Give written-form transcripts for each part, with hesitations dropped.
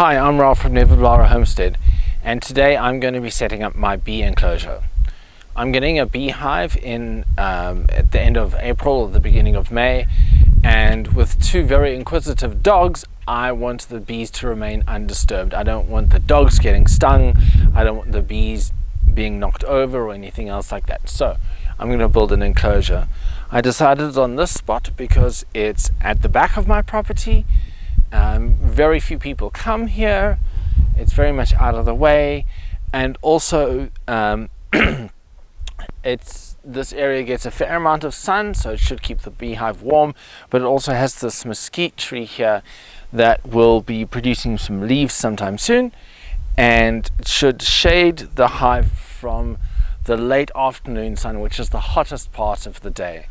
Hi, I'm Ralph from Homestead, and today I'm going to be setting up my bee enclosure. I'm getting a beehive in at the end of April or the beginning of May, and with two very inquisitive dogs, I want the bees to remain undisturbed. I don't want the dogs getting stung, I don't want the bees being knocked over or anything else like that. So I'm going to build an enclosure. I decided on this spot because it's at the back of my property. Very few people come here. It's very much out of the way, and also this area gets a fair amount of sun, so it should keep the beehive warm, but it also has this mesquite tree here that will be producing some leaves sometime soon, and it should shade the hive from the late afternoon sun, which is the hottest part of the day.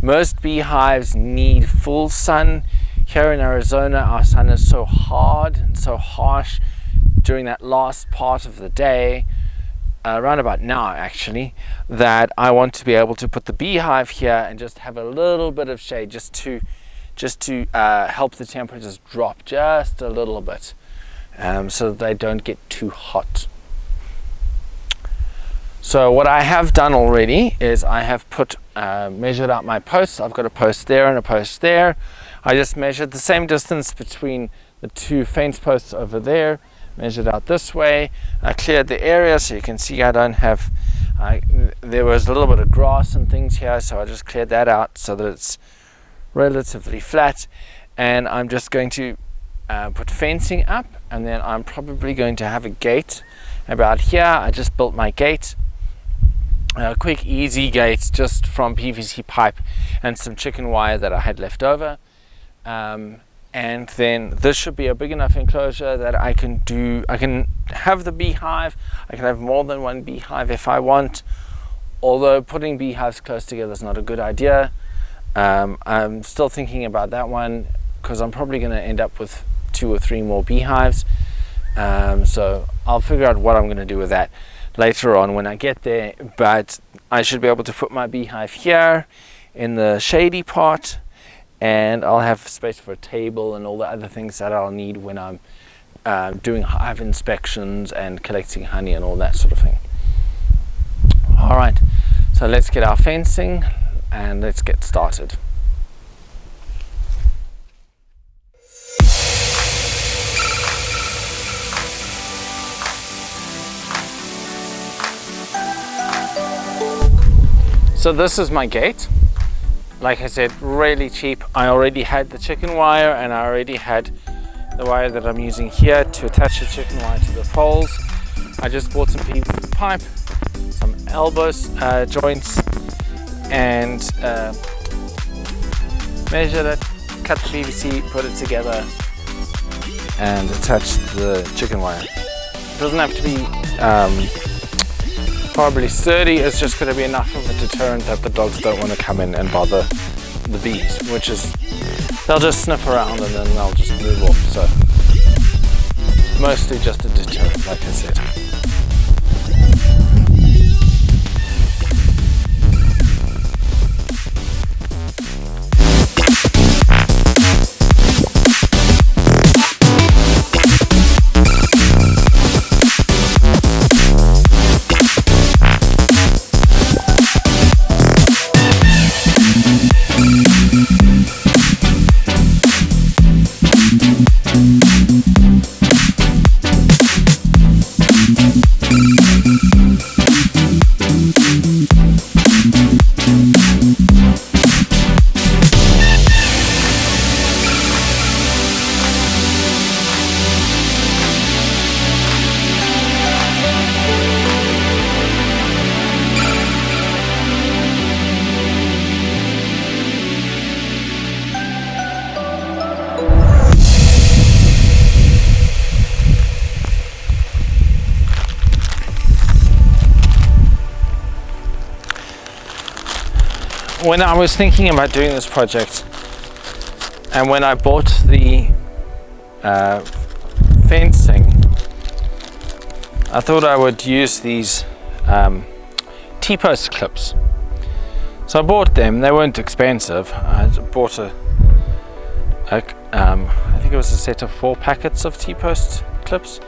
Most beehives need full sun. Here in Arizona, our sun is so hard and so harsh during that last part of the day, around about now actually, that I want to be able to put the beehive here and just have a little bit of shade, just to help the temperatures drop just a little bit, so that they don't get too hot. So what I have done already is I have measured out my posts. I've got a post there and a post there. I just measured the same distance between the two fence posts over there, measured out this way. I cleared the area so you can see I don't have, there was a little bit of grass and things here, so I just cleared that out so that it's relatively flat. And I'm just going to put fencing up, and then I'm probably going to have a gate about here. I just built my gate. A quick easy gate just from PVC pipe and some chicken wire that I had left over, and then this should be a big enough enclosure that I can have the beehive. I can have more than one beehive if I want, although putting beehives close together is not a good idea. I'm still thinking about that one because I'm probably going to end up with 2 or 3 more beehives, so I'll figure out what I'm going to do with that later on when I get there. But I should be able to put my beehive here in the shady part, and I'll have space for a table and all the other things that I'll need when I'm doing hive inspections and collecting honey and all that sort of thing. Alright, so let's get our fencing and let's get started. So this is my gate. Like I said, really cheap. I already had the chicken wire, and I already had the wire that I'm using here to attach the chicken wire to the poles. I just bought some PVC pipe, some elbows, joints, and measured it, cut the PVC, put it together, and attached the chicken wire. It doesn't have to be horribly sturdy. It's just going to be enough of a deterrent that the dogs don't want to come in and bother the bees, which is, they'll just sniff around and then they'll just move off. So mostly just a deterrent, like I said. When I was thinking about doing this project, and when I bought the fencing, I thought I would use these T-post clips. So I bought them. They weren't expensive. I bought I think it was a set of 4 packets of T-post clips.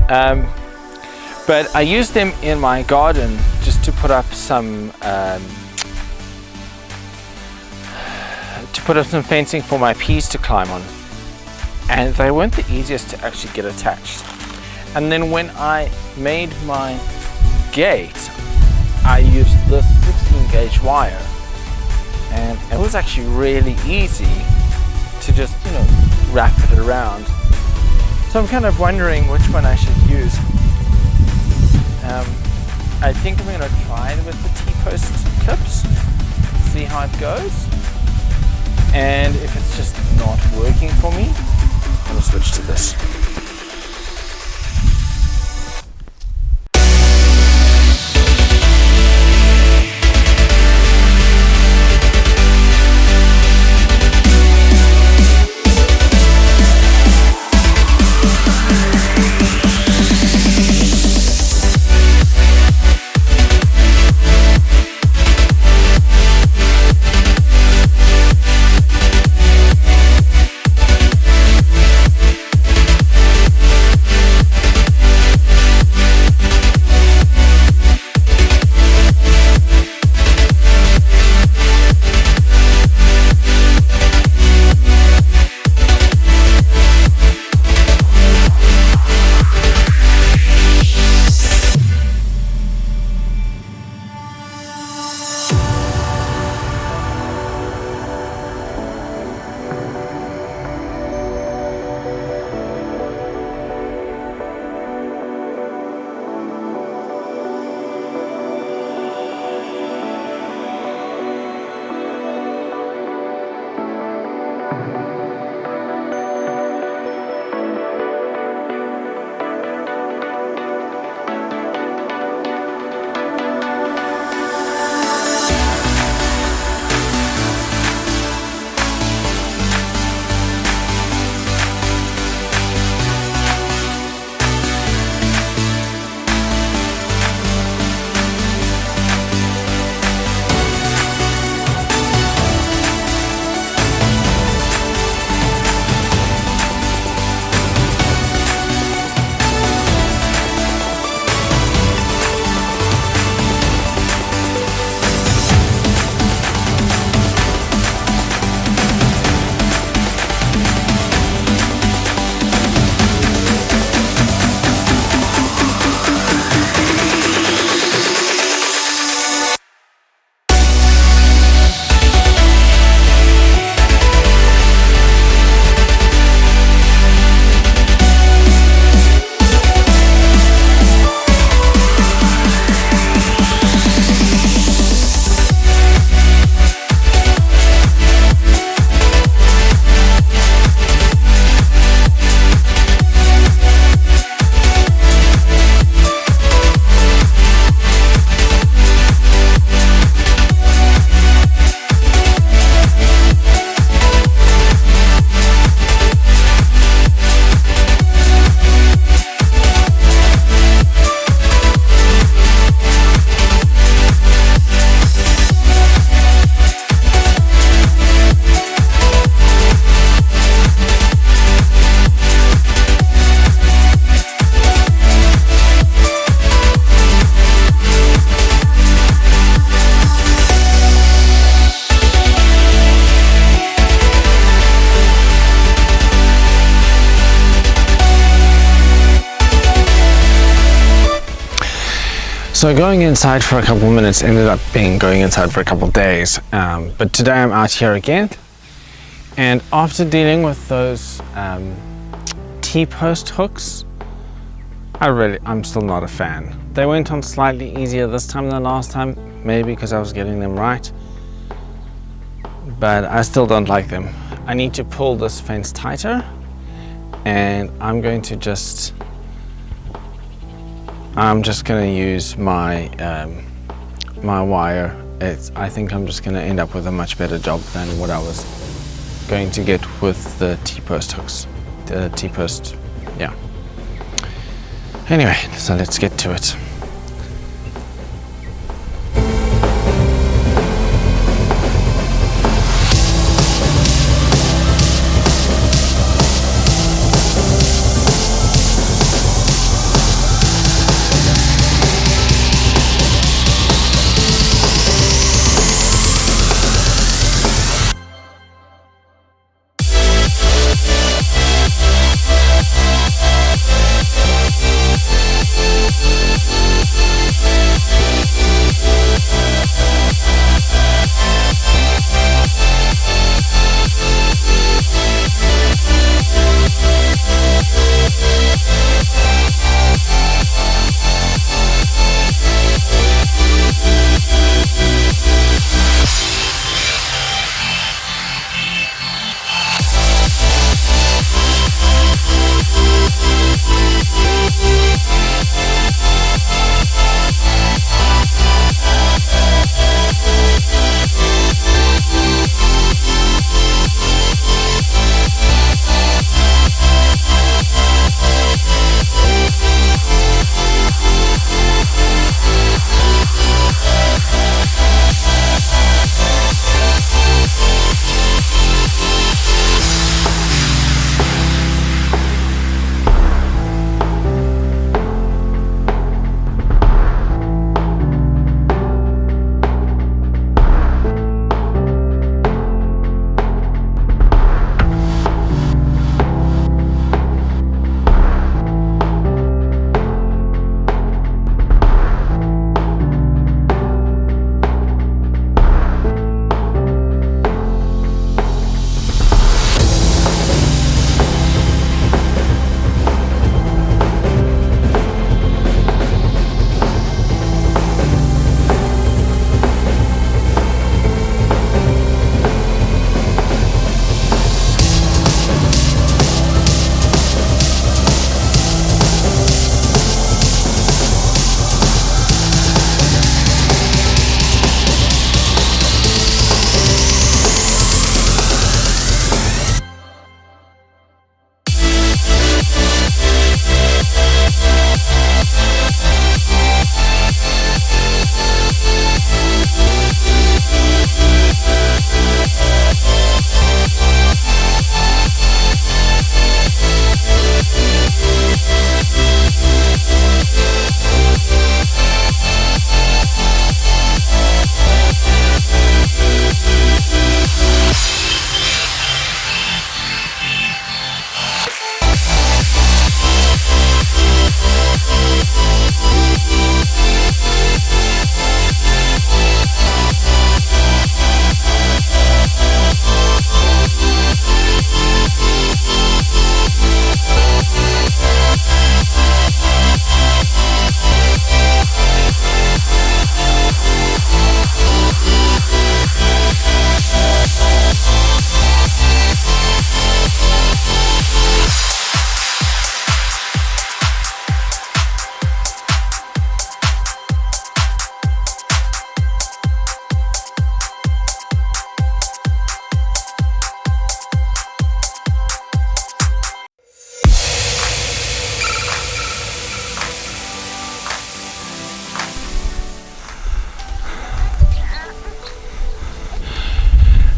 But I used them in my garden just to put up some fencing for my peas to climb on, and they weren't the easiest to actually get attached. And then when I made my gate, I used this 16 gauge wire, and it was actually really easy to just, you know, wrap it around. So I'm kind of wondering which one I should use. I think I'm going to try it with the T-post clips, see how it goes, and if it's just not working for me, I'll switch to this. So going inside for a couple of minutes ended up being going inside for a couple of days, but today I'm out here again, and after dealing with those T-post hooks, I'm still not a fan. They went on slightly easier this time than last time, maybe because I was getting them right, but I still don't like them. I need to pull this fence tighter, and I'm just going to use my my wire. I think I'm just going to end up with a much better job than what I was going to get with the T-post hooks. The T-post, yeah. Anyway, so let's get to it.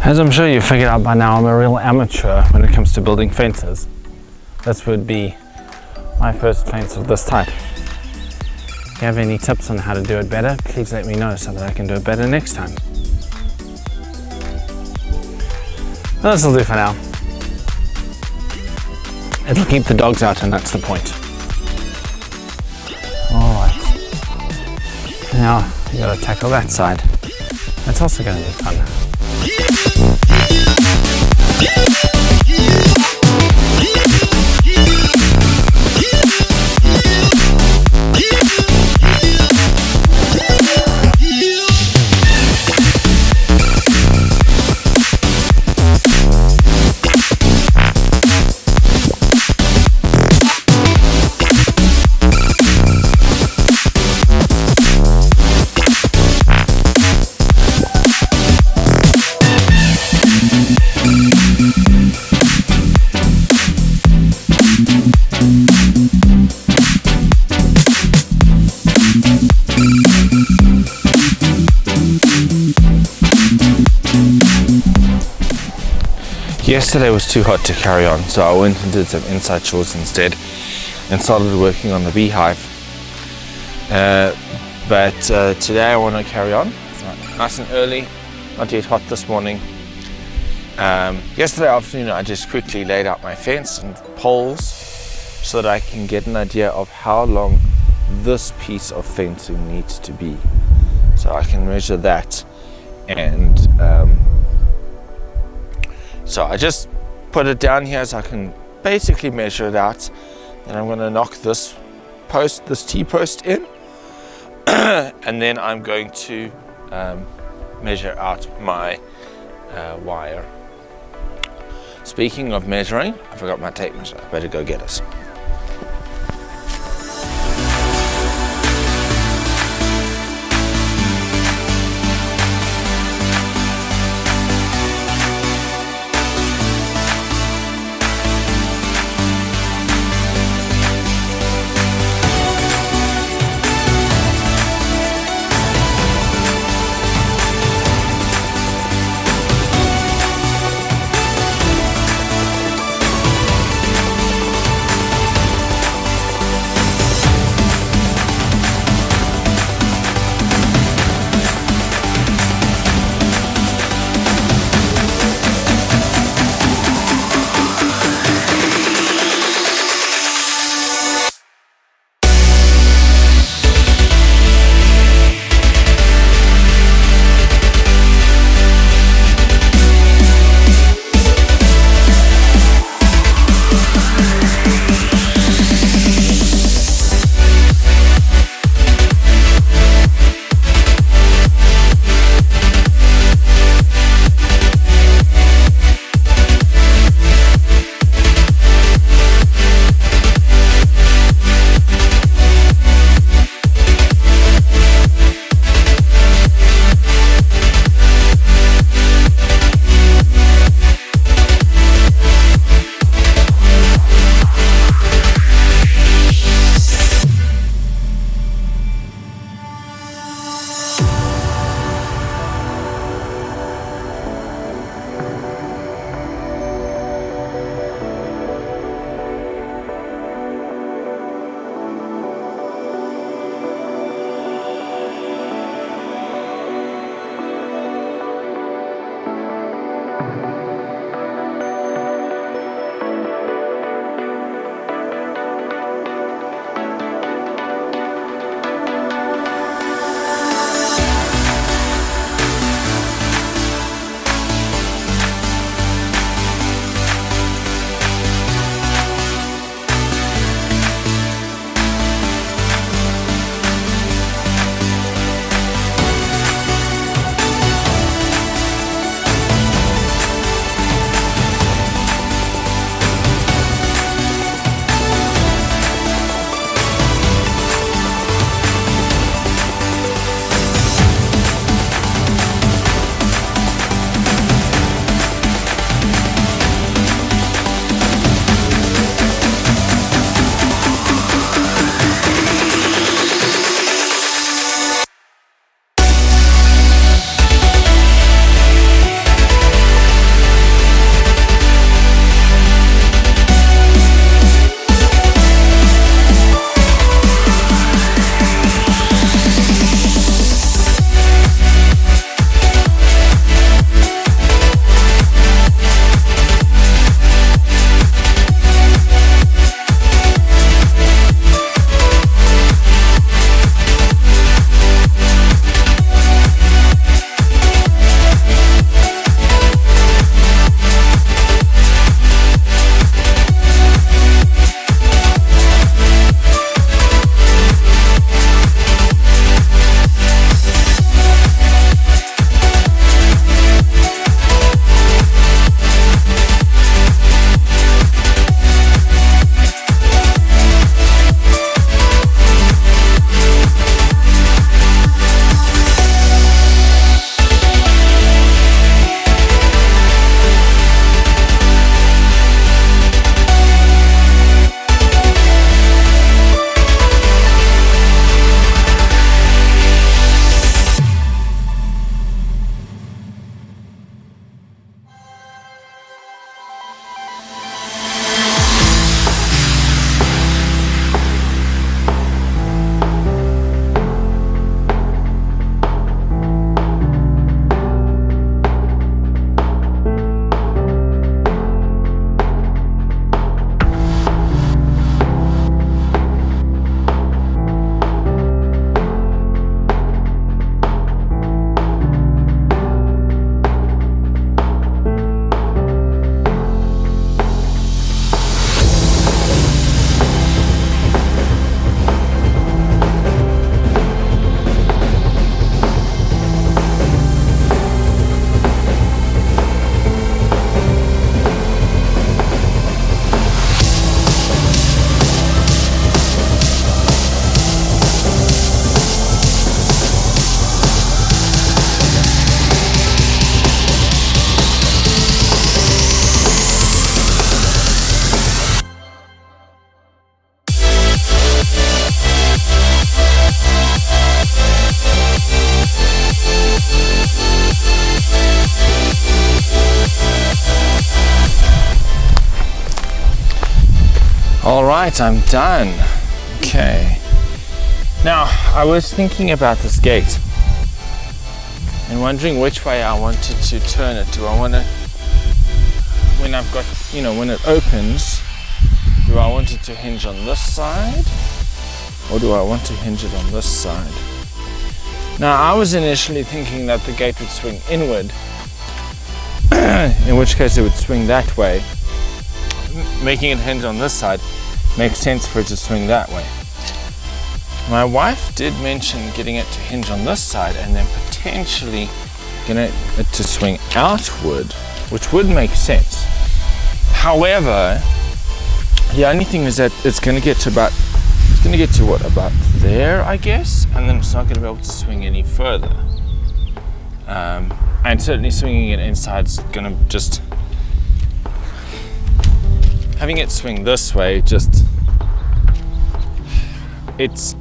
As I'm sure you've figured out by now, I'm a real amateur when it comes to building fences. This would be my first fence of this type. If you have any tips on how to do it better, please let me know so that I can do it better next time. Well, this will do for now. It'll keep the dogs out, and that's the point. Alright. Now, you gotta tackle that side. That's also gonna be fun. Yesterday was too hot to carry on, so I went and did some inside chores instead and started working on the beehive. But today I want to carry on. It's nice and early, not yet hot this morning. Yesterday afternoon I just quickly laid out my fence and poles so that I can get an idea of how long this piece of fencing needs to be. So I can measure that, and so I just put it down here so I can basically measure it out. Then I'm going to knock this post, this T-post in, and then I'm going to measure out my wire. Speaking of measuring, I forgot my tape measure. I better go get it. right, I'm done. Okay. Now, I was thinking about this gate and wondering which way I wanted to turn it. Do I want to, when I've got, when it opens, do I want it to hinge on this side or do I want to hinge it on this side? Now, I was initially thinking that the gate would swing inward, in which case it would swing that way. Making it hinge on this side makes sense for it to swing that way. My wife did mention getting it to hinge on this side and then potentially getting it to swing outward, which would make sense. However, the only thing is that it's going to get to about there, I guess, and then it's not going to be able to swing any further. And certainly swinging it inside is going to just, having it swing this way, just it's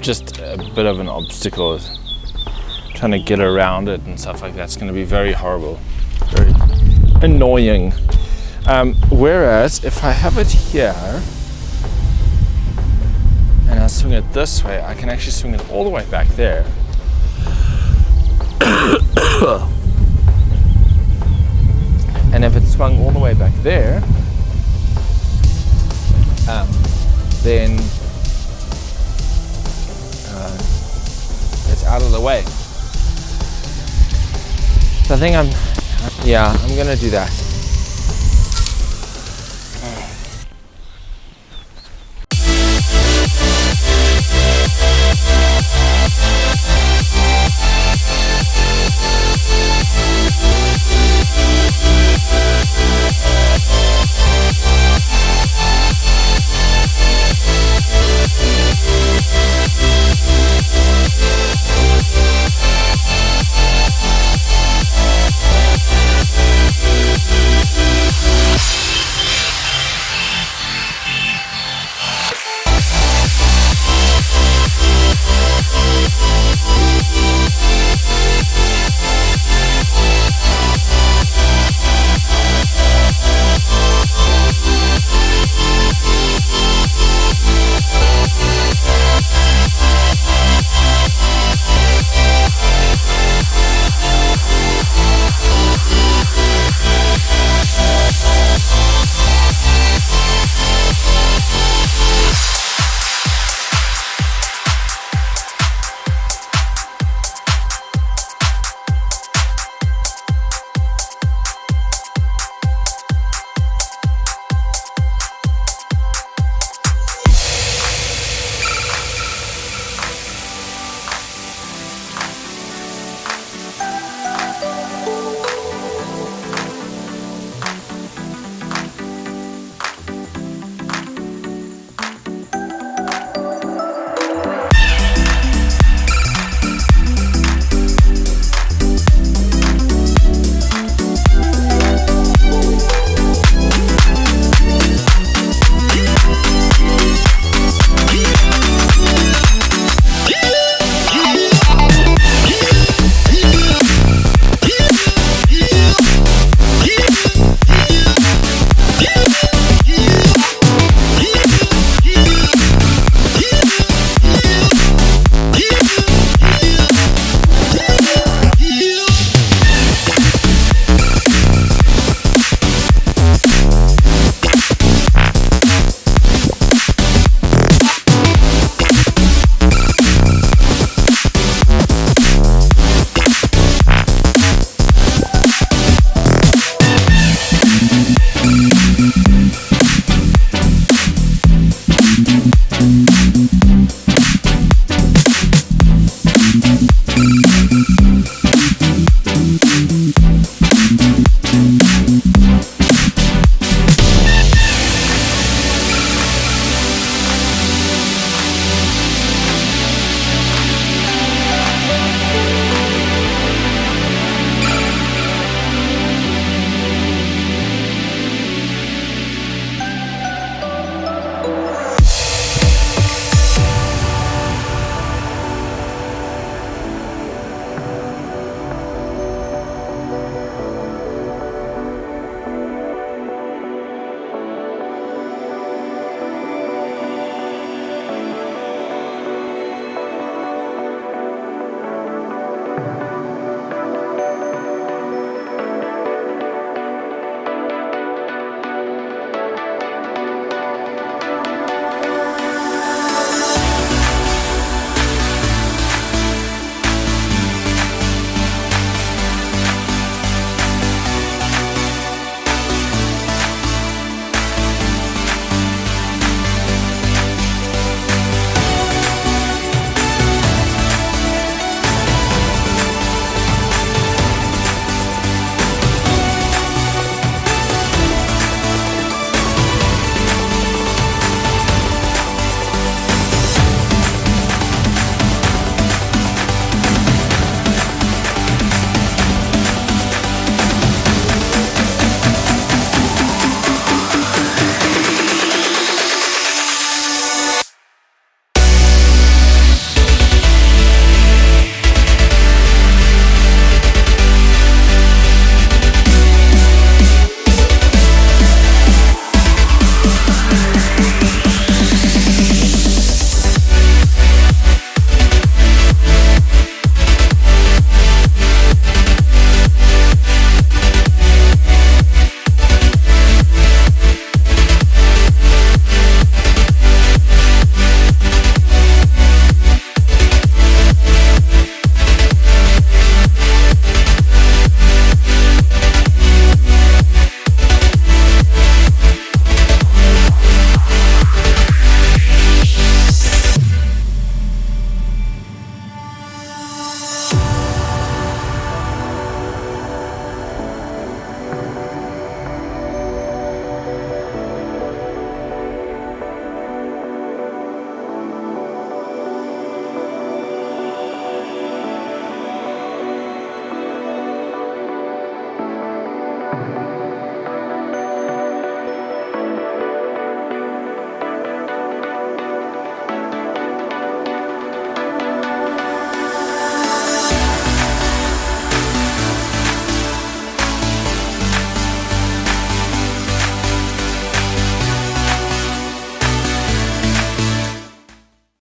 just a bit of an obstacle. Trying to get around it and stuff like that's going to be very horrible, very annoying. Whereas if I have it here and I swing it this way, I can actually swing it all the way back there. And if it's swung all the way back there, then it's out of the way. So I think I'm gonna do that.